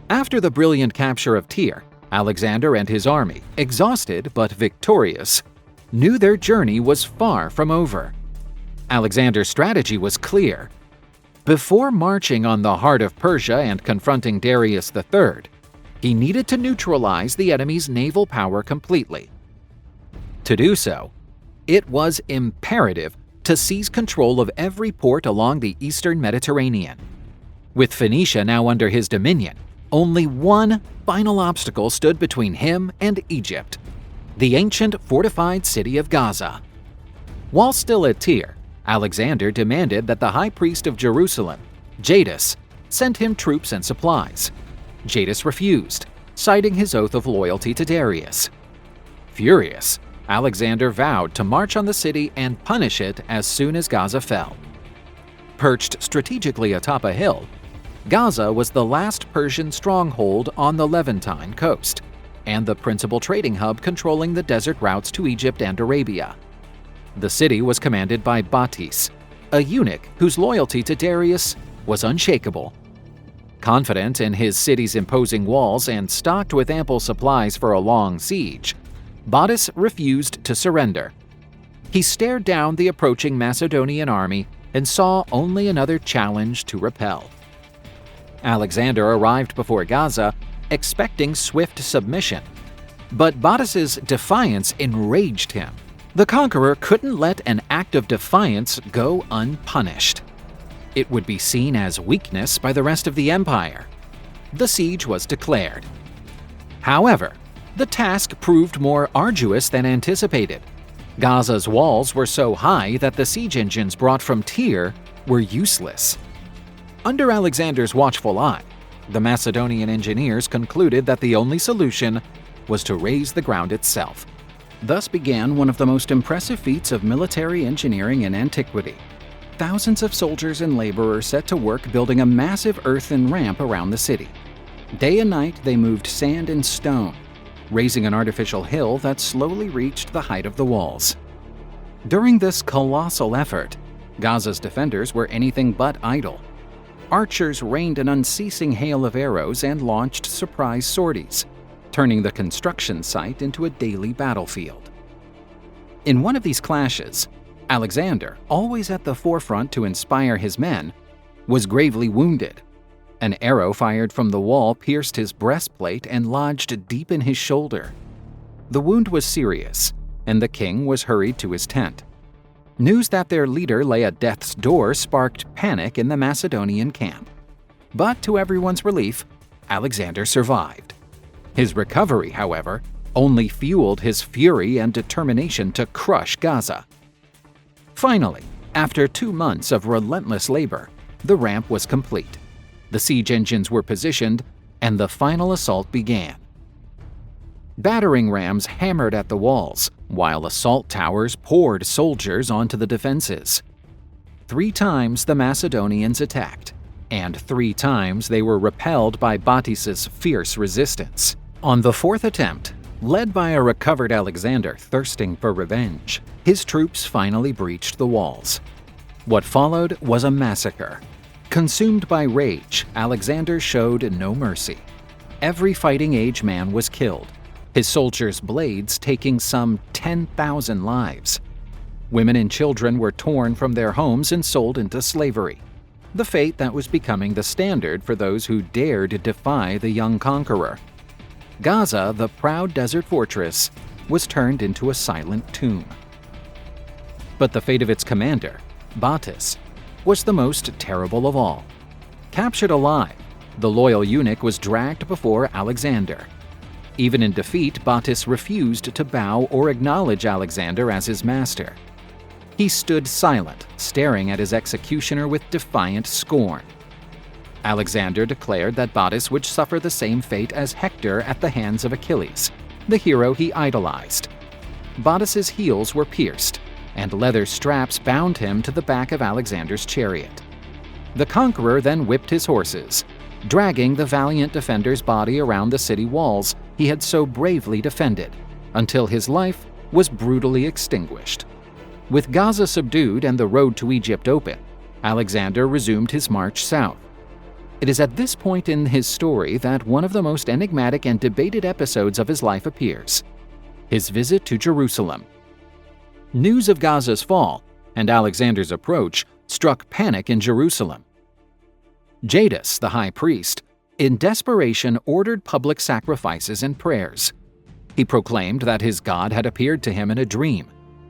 After the brilliant capture of Tyre, Alexander and his army, exhausted but victorious, knew their journey was far from over. Alexander's strategy was clear. Before marching on the heart of Persia and confronting Darius III, he needed to neutralize the enemy's naval power completely. To do so, it was imperative to seize control of every port along the eastern Mediterranean. With Phoenicia now under his dominion, only one final obstacle stood between him and Egypt: the ancient fortified city of Gaza. While still at Tyre, Alexander demanded that the high priest of Jerusalem, Batis, send him troops and supplies. Batis refused, citing his oath of loyalty to Darius. Furious, Alexander vowed to march on the city and punish it as soon as Gaza fell. Perched strategically atop a hill, Gaza was the last Persian stronghold on the Levantine coast, and the principal trading hub controlling the desert routes to Egypt and Arabia. The city was commanded by Batis, a eunuch whose loyalty to Darius was unshakable. Confident in his city's imposing walls and stocked with ample supplies for a long siege, Batis refused to surrender. He stared down the approaching Macedonian army and saw only another challenge to repel. Alexander arrived before Gaza, expecting swift submission. But Batis's defiance enraged him. The conqueror couldn't let an act of defiance go unpunished. It would be seen as weakness by the rest of the empire. The siege was declared. However, the task proved more arduous than anticipated. Gaza's walls were so high that the siege engines brought from Tyre were useless. Under Alexander's watchful eye, the Macedonian engineers concluded that the only solution was to raise the ground itself. Thus began one of the most impressive feats of military engineering in antiquity. Thousands of soldiers and laborers set to work building a massive earthen ramp around the city. Day and night they moved sand and stone, raising an artificial hill that slowly reached the height of the walls. During this colossal effort, Gaza's defenders were anything but idle. Archers rained an unceasing hail of arrows and launched surprise sorties, turning the construction site into a daily battlefield. In one of these clashes, Alexander, always at the forefront to inspire his men, was gravely wounded. An arrow fired from the wall pierced his breastplate and lodged deep in his shoulder. The wound was serious, and the king was hurried to his tent. News that their leader lay at death's door sparked panic in the Macedonian camp. But to everyone's relief, Alexander survived. His recovery, however, only fueled his fury and determination to crush Gaza. Finally, after 2 months of relentless labor, the ramp was complete. The siege engines were positioned, and the final assault began. Battering rams hammered at the walls, while assault towers poured soldiers onto the defenses. 3 times the Macedonians attacked, and 3 times they were repelled by Batis's fierce resistance. On the 4th attempt, led by a recovered Alexander thirsting for revenge, his troops finally breached the walls. What followed was a massacre. Consumed by rage, Alexander showed no mercy. Every fighting-age man was killed, his soldiers' blades taking some 10,000 lives. Women and children were torn from their homes and sold into slavery, the fate that was becoming the standard for those who dared defy the young conqueror. Gaza, the proud desert fortress, was turned into a silent tomb. But the fate of its commander, Batis, was the most terrible of all. Captured alive, the loyal eunuch was dragged before Alexander. Even in defeat, Batis refused to bow or acknowledge Alexander as his master. He stood silent, staring at his executioner with defiant scorn. Alexander declared that Batis would suffer the same fate as Hector at the hands of Achilles, the hero he idolized. Batis's heels were pierced, and leather straps bound him to the back of Alexander's chariot. The conqueror then whipped his horses, dragging the valiant defender's body around the city walls he had so bravely defended, until his life was brutally extinguished. With Gaza subdued and the road to Egypt open, Alexander resumed his march south. It is at this point in his story that one of the most enigmatic and debated episodes of his life appears: his visit to Jerusalem. News of Gaza's fall and Alexander's approach struck panic in Jerusalem. Batis, the high priest, in desperation ordered public sacrifices and prayers. He proclaimed that his God had appeared to him in a dream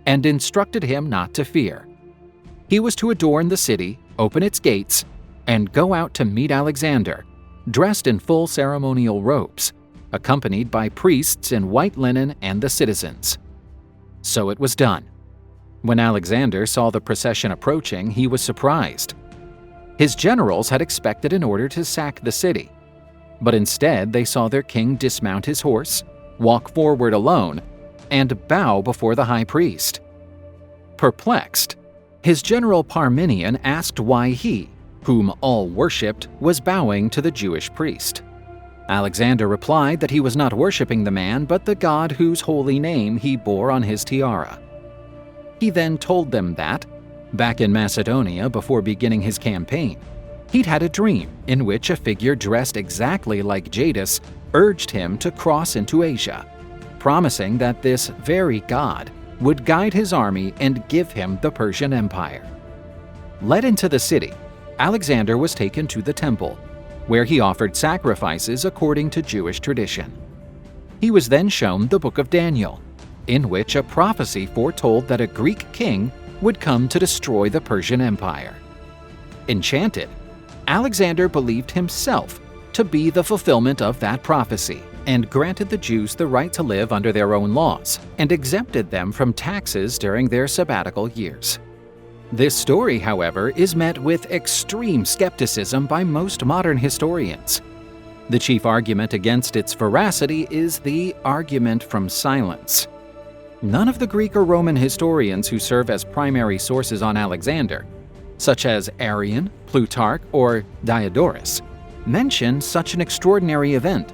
and instructed him not to fear. He was to adorn the city, open its gates, and go out to meet Alexander, dressed in full ceremonial robes, accompanied by priests in white linen and the citizens. So it was done. When Alexander saw the procession approaching, he was surprised. His generals had expected an order to sack the city, but instead they saw their king dismount his horse, walk forward alone, and bow before the high priest. Perplexed, his general Parmenion asked why he, whom all worshipped, was bowing to the Jewish priest. Alexander replied that he was not worshipping the man but the God whose holy name he bore on his tiara. He then told them that, back in Macedonia before beginning his campaign, he'd had a dream in which a figure dressed exactly like Batis urged him to cross into Asia, promising that this very God would guide his army and give him the Persian Empire. Led into the city, Alexander was taken to the temple, where he offered sacrifices according to Jewish tradition. He was then shown the book of Daniel, in which a prophecy foretold that a Greek king would come to destroy the Persian Empire. Enchanted, Alexander believed himself to be the fulfillment of that prophecy and granted the Jews the right to live under their own laws and exempted them from taxes during their sabbatical years. This story, however, is met with extreme skepticism by most modern historians. The chief argument against its veracity is the argument from silence. None of the Greek or Roman historians who serve as primary sources on Alexander, such as Arrian, Plutarch, or Diodorus, mention such an extraordinary event.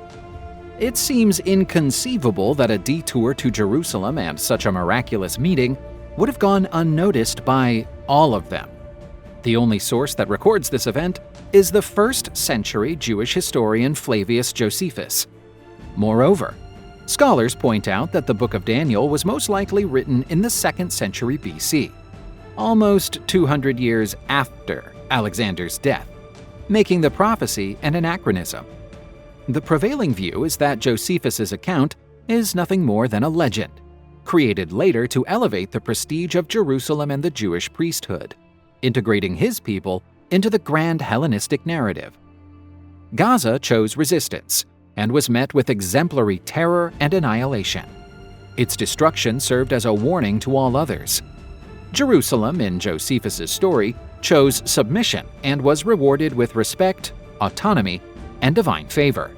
It seems inconceivable that a detour to Jerusalem and such a miraculous meeting would have gone unnoticed by all of them. The only source that records this event is the 1st century Jewish historian Flavius Josephus. Moreover, scholars point out that the Book of Daniel was most likely written in the 2nd century BC, almost 200 years after Alexander's death, making the prophecy an anachronism. The prevailing view is that Josephus's account is nothing more than a legend, created later to elevate the prestige of Jerusalem and the Jewish priesthood, integrating his people into the grand Hellenistic narrative. Gaza chose resistance and was met with exemplary terror and annihilation. Its destruction served as a warning to all others. Jerusalem, in Josephus's story, chose submission and was rewarded with respect, autonomy, and divine favor.